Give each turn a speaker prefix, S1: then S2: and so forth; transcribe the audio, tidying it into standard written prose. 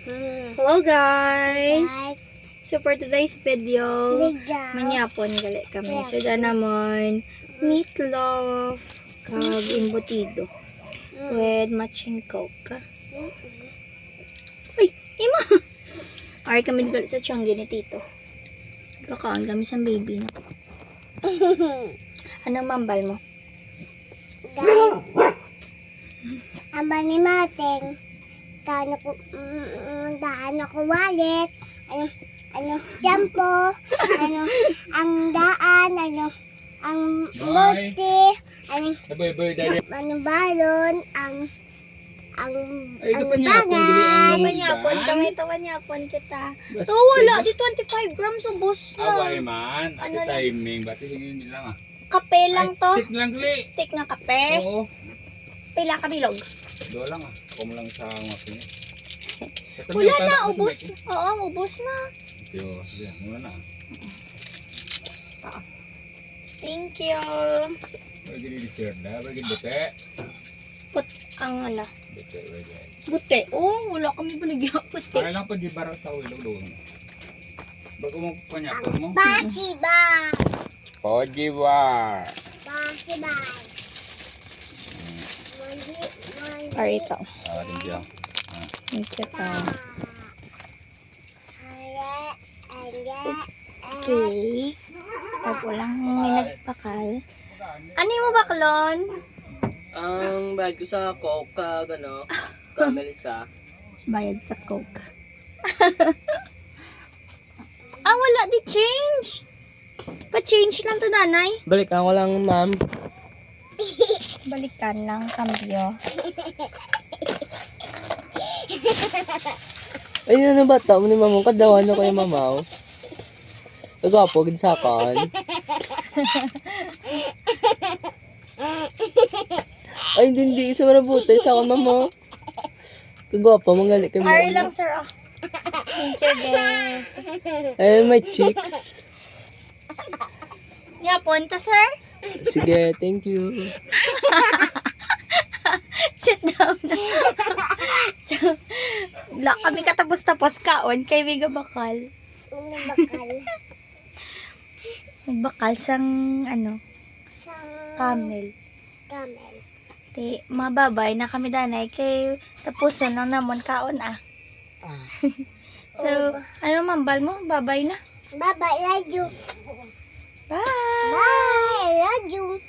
S1: Hello guys! So for today's video, manyapon gali kami. So da naman meatloaf kag embutido with matching coke. Uy! Ima! Ari kami gali sa tiyanggi ni Tito. Kakaon kami sa baby na. Anong mambal mo?
S2: Amba ni Mateng, daan ako wallet, shampoo, ang daan, ang bote, balon, ang bagay.
S1: Manyapon kami, tawanyapon kita. To wala, di 25 grams ubos na.
S3: Away man, at
S1: Ano
S3: the timing, bati singin nila nga.
S1: Kape lang to.
S3: Stick lang kli.
S1: Stick nga kape.
S3: Oo.
S1: Pila ka bilog.
S3: Doon lang ah, kum lang sa mapin.
S1: Wala na, ubos. Oo, ubos na.
S3: Yo, yan, wala na.
S1: Thank you.
S3: Bagi di share na, bagi bote.
S1: Put ang ala.
S3: Bote, bagi.
S1: Bute. Oh, wala kami baligya. Bute.
S3: Ano lang po di baro sa ulo doon. Bago mo panyapon mo.
S2: Basibar,
S3: Kojiwa.
S2: basibar.
S1: Ari ito.
S3: Ah, din dia.
S1: Thank you pa. Okay. Pag walang may nagpakal. Ano mo baklon?
S4: Ang bayad ko sa Coke, gano, Melissa.
S1: Bayad sa coke. Ah, wala di change. Pa-change lang to, nanay.
S4: Balikan ko lang, ma'am.
S1: Balikan lang, kambyo.
S4: Ayun na ba ito? Ni mamong kadawan ako yung mamaw. Nagwapo, ginsakan. Ay, hindi. Isa marabuta. Isa ako, mama. Kagwapo, mangali kami.
S1: Ari lang, sir. Oh. Thank you, babe.
S4: Ay, my chicks.
S1: Yapon ta, sir.
S4: Sige, thank you.
S1: Sit down. So, kami katapos-tapos kaon kay Viga Bakal. Nagbakal sang camel. Ti mababay na kami danay kay tapuson lang namon kaon ah. So, ano mambal mo? Babay na.
S2: Bye-bye, love you.
S1: Bye.
S2: Bye, I love you.